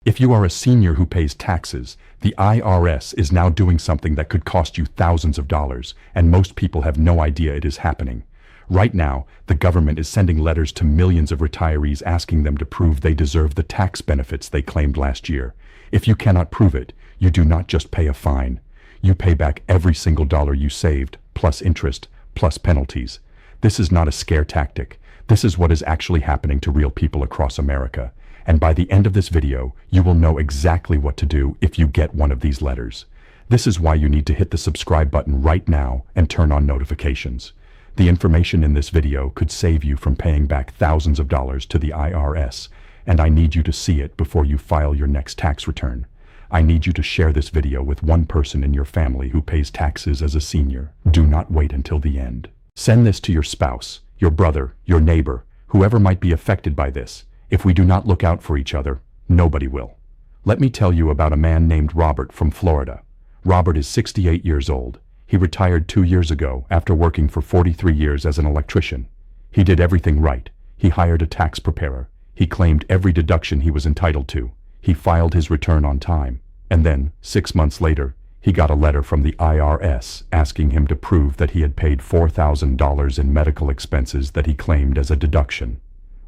If you are a senior who pays taxes, the IRS is now doing something that could cost you thousands of dollars, and most people have no idea it is happening. Right now, the government is sending letters to millions of retirees asking them to prove they deserve the tax benefits they claimed last year. If you cannot prove it, you do not just pay a fine. You pay back every single dollar you saved, plus interest, plus penalties. This is not a scare tactic. This is what is actually happening to real people across America. And by the end of this video, you will know exactly what to do if you get one of these letters. This is why you need to hit the subscribe button right now and turn on notifications. The information in this video could save you from paying back thousands of dollars to the IRS, and I need you to see it before you file your next tax return. I need you to share this video with one person in your family who pays taxes as a senior. Do not wait until the end. Send this to your spouse, your brother, your neighbor, whoever might be affected by this. If we do not look out for each other, nobody will. Let me tell you about a man named Robert from Florida. Robert is 68 years old. He retired 2 years ago after working for 43 years as an electrician. He did everything right. He hired a tax preparer. He claimed every deduction he was entitled to. He filed his return on time. And then, 6 months later, he got a letter from the IRS asking him to prove that he had paid $4,000 in medical expenses that he claimed as a deduction.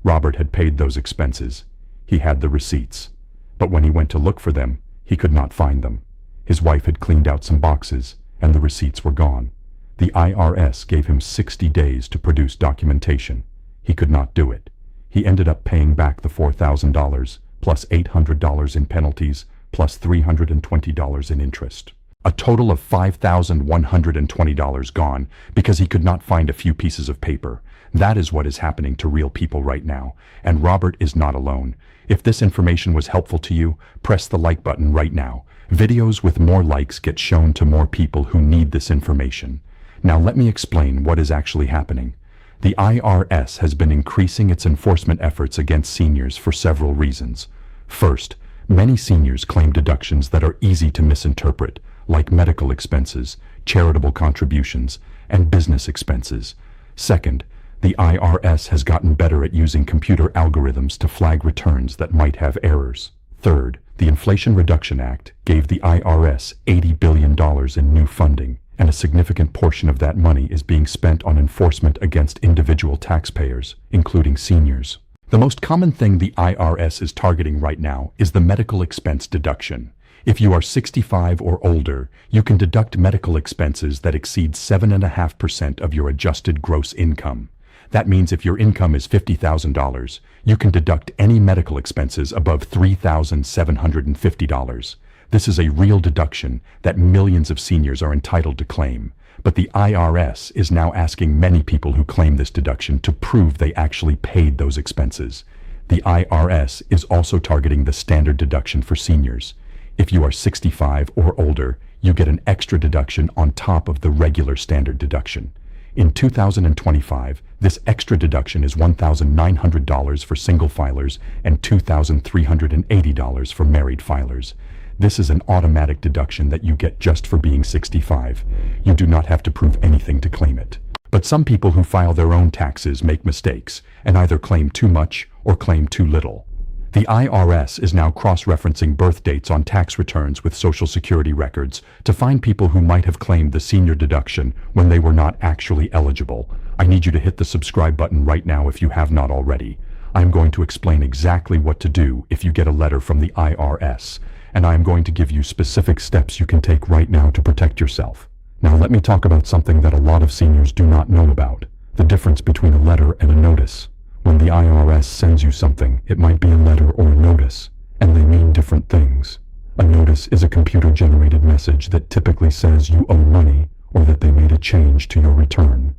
Robert had paid those expenses. He had the receipts. But when he went to look for them, he could not find them. His wife had cleaned out some boxes, and the receipts were gone. The IRS gave him 60 days to produce documentation. He could not do it. He ended up paying back the $4,000, plus $800 in penalties, plus $320 in interest. A total of $5,120 gone because he could not find a few pieces of paper. That is what is happening to real people right now, and Robert is not alone. If this information was helpful to you, press the like button right now. Videos with more likes get shown to more people who need this information. Now let me explain what is actually happening. The IRS has been increasing its enforcement efforts against seniors for several reasons. First, many seniors claim deductions that are easy to misinterpret, like medical expenses, charitable contributions, and business expenses. Second, the IRS has gotten better at using computer algorithms to flag returns that might have errors. Third, the Inflation Reduction Act gave the IRS $80 billion in new funding, and a significant portion of that money is being spent on enforcement against individual taxpayers, including seniors. The most common thing the IRS is targeting right now is the medical expense deduction. If you are 65 or older, you can deduct medical expenses that exceed 7.5% of your adjusted gross income. That means if your income is $50,000, you can deduct any medical expenses above $3,750. This is a real deduction that millions of seniors are entitled to claim. But the IRS is now asking many people who claim this deduction to prove they actually paid those expenses. The IRS is also targeting the standard deduction for seniors. If you are 65 or older, you get an extra deduction on top of the regular standard deduction. In 2025, this extra deduction is $1,900 for single filers and $2,380 for married filers. This is an automatic deduction that you get just for being 65. You do not have to prove anything to claim it. But some people who file their own taxes make mistakes and either claim too much or claim too little. The IRS is now cross-referencing birth dates on tax returns with Social Security records to find people who might have claimed the senior deduction when they were not actually eligible. I need you to hit the subscribe button right now if you have not already. I'm going to explain exactly what to do if you get a letter from the IRS, and I'm going to give you specific steps you can take right now to protect yourself. Now let me talk about something that a lot of seniors do not know about: the difference between a letter and a notice. When the IRS sends you something, it might be a letter or a notice, and they mean different things. A notice is a computer-generated message that typically says you owe money or that they made a change to your return.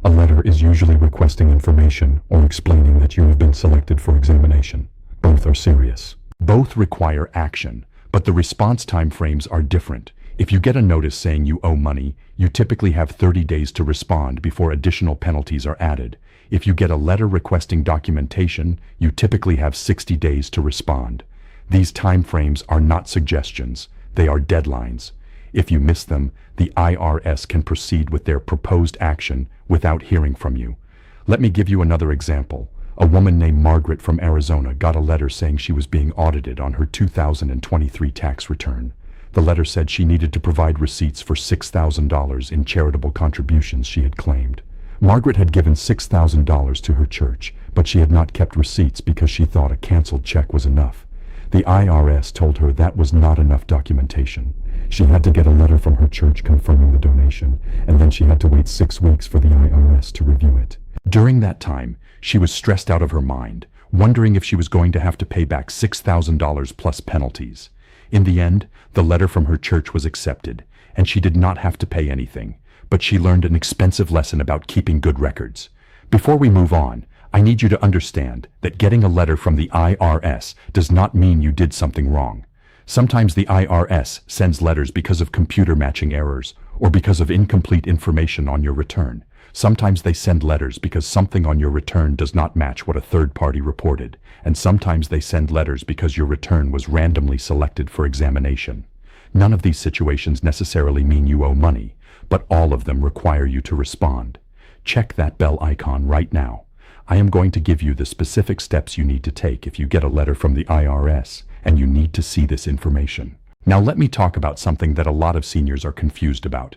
A letter is usually requesting information or explaining that you have been selected for examination. Both are serious. Both require action, but the response time frames are different. If you get a notice saying you owe money, you typically have 30 days to respond before additional penalties are added. If you get a letter requesting documentation, you typically have 60 days to respond. These time frames are not suggestions, they are deadlines. If you miss them, the IRS can proceed with their proposed action without hearing from you. Let me give you another example. A woman named Margaret from Arizona got a letter saying she was being audited on her 2023 tax return. The letter said she needed to provide receipts for $6,000 in charitable contributions she had claimed. Margaret had given $6,000 to her church, but she had not kept receipts because she thought a canceled check was enough. The IRS told her that was not enough documentation. She had to get a letter from her church confirming the donation, and then she had to wait 6 weeks for the IRS to review it. During that time, she was stressed out of her mind, wondering if she was going to have to pay back $6,000 plus penalties. In the end, the letter from her church was accepted, and she did not have to pay anything, but she learned an expensive lesson about keeping good records. Before we move on, I need you to understand that getting a letter from the IRS does not mean you did something wrong. Sometimes the IRS sends letters because of computer matching errors or because of incomplete information on your return. Sometimes they send letters because something on your return does not match what a third party reported, and sometimes they send letters because your return was randomly selected for examination. None of these situations necessarily mean you owe money, but all of them require you to respond. Check that bell icon right now. I am going to give you the specific steps you need to take if you get a letter from the IRS and you need to see this information. Now let me talk about something that a lot of seniors are confused about.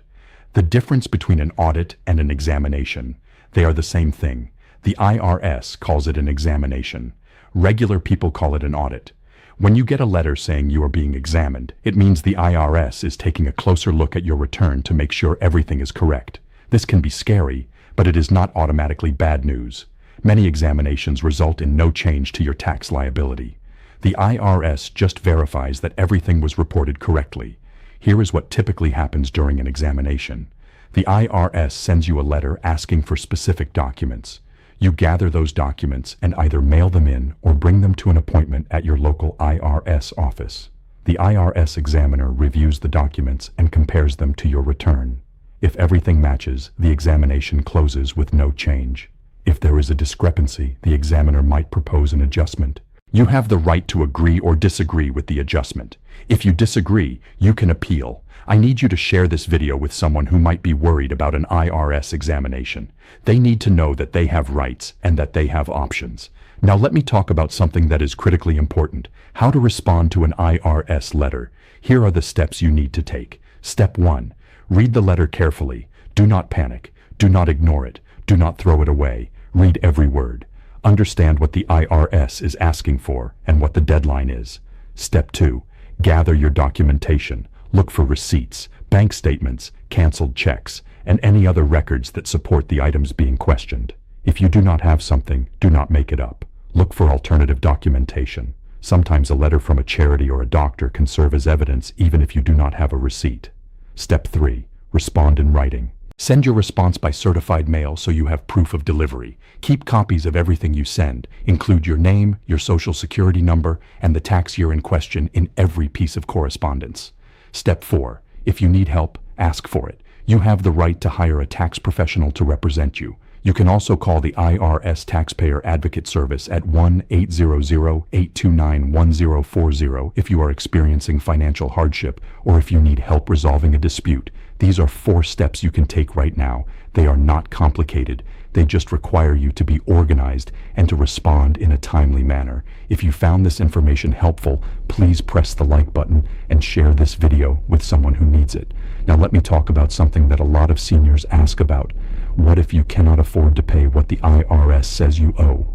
The difference between an audit and an examination. They are the same thing. The IRS calls it an examination. Regular people call it an audit. When you get a letter saying you are being examined, it means the IRS is taking a closer look at your return to make sure everything is correct. This can be scary, but it is not automatically bad news. Many examinations result in no change to your tax liability. The IRS just verifies that everything was reported correctly. Here is what typically happens during an examination. The IRS sends you a letter asking for specific documents. You gather those documents and either mail them in or bring them to an appointment at your local IRS office. The IRS examiner reviews the documents and compares them to your return. If everything matches, the examination closes with no change. If there is a discrepancy, the examiner might propose an adjustment. You have the right to agree or disagree with the adjustment. If you disagree, you can appeal. I need you to share this video with someone who might be worried about an IRS examination. They need to know that they have rights and that they have options. Now let me talk about something that is critically important: how to respond to an IRS letter. Here are the steps you need to take. Step 1. Read the letter carefully. Do not panic. Do not ignore it. Do not throw it away. Read every word. Understand what the IRS is asking for and what the deadline is. Step 2. Gather your documentation. Look for receipts, bank statements, canceled checks, and any other records that support the items being questioned. If you do not have something, do not make it up. Look for alternative documentation. Sometimes a letter from a charity or a doctor can serve as evidence even if you do not have a receipt. Step 3. Respond in writing. Send your response by certified mail so you have proof of delivery. Keep copies of everything you send. Include your name, your social security number, and the tax year in question in every piece of correspondence. Step 4. If you need help, ask for it. You have the right to hire a tax professional to represent you. You can also call the IRS Taxpayer Advocate Service at 1-800-829-1040 if you are experiencing financial hardship or if you need help resolving a dispute. These are 4 steps you can take right now. They are not complicated. They just require you to be organized and to respond in a timely manner. If you found this information helpful, please press the like button and share this video with someone who needs it. Now let me talk about something that a lot of seniors ask about. What if you cannot afford to pay what the IRS says you owe?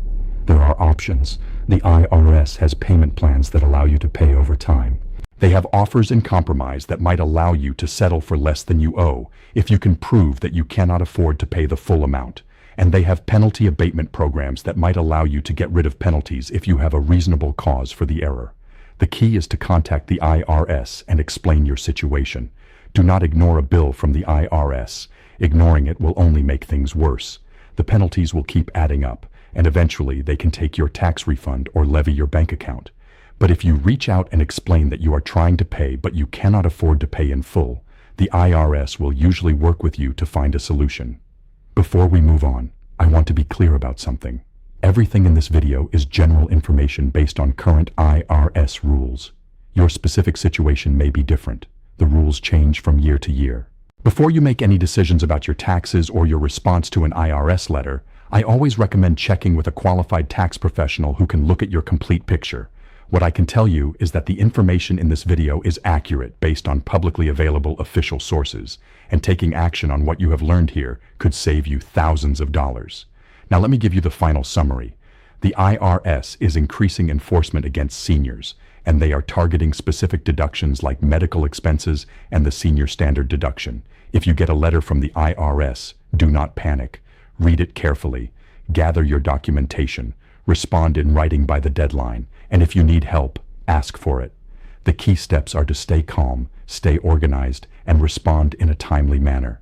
There are options. The IRS has payment plans that allow you to pay over time. They have offers in compromise that might allow you to settle for less than you owe if you can prove that you cannot afford to pay the full amount. And they have penalty abatement programs that might allow you to get rid of penalties if you have a reasonable cause for the error. The key is to contact the IRS and explain your situation. Do not ignore a bill from the IRS. Ignoring it will only make things worse. The penalties will keep adding up, and eventually they can take your tax refund or levy your bank account. But if you reach out and explain that you are trying to pay but you cannot afford to pay in full, the IRS will usually work with you to find a solution. Before we move on, I want to be clear about something. Everything in this video is general information based on current IRS rules. Your specific situation may be different. The rules change from year to year. Before you make any decisions about your taxes or your response to an IRS letter, I always recommend checking with a qualified tax professional who can look at your complete picture. What I can tell you is that the information in this video is accurate based on publicly available official sources, and taking action on what you have learned here could save you thousands of dollars. Now let me give you the final summary. The IRS is increasing enforcement against seniors, and they are targeting specific deductions like medical expenses and the senior standard deduction. If you get a letter from the IRS, do not panic. Read it carefully. Gather your documentation. Respond in writing by the deadline. And if you need help, ask for it. The key steps are to stay calm, stay organized, and respond in a timely manner.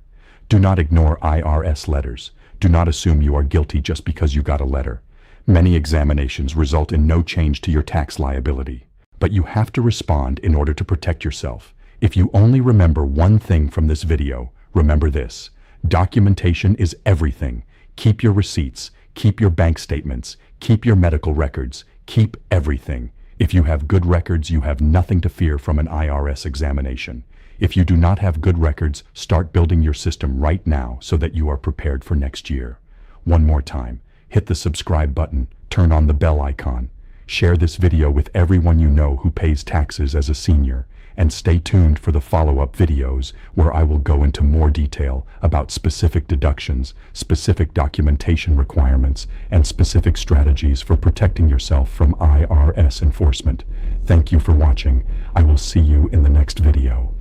Do not ignore IRS letters. Do not assume you are guilty just because you got a letter. Many examinations result in no change to your tax liability. But you have to respond in order to protect yourself. If you only remember one thing from this video, remember this. Documentation is everything. Keep your receipts, keep your bank statements, keep your medical records, keep everything. If you have good records, you have nothing to fear from an IRS examination. If you do not have good records, start building your system right now so that you are prepared for next year. One more time, hit the subscribe button, turn on the bell icon, share this video with everyone you know who pays taxes as a senior, and stay tuned for the follow-up videos where I will go into more detail about specific deductions, specific documentation requirements, and specific strategies for protecting yourself from IRS enforcement. Thank you for watching. I will see you in the next video.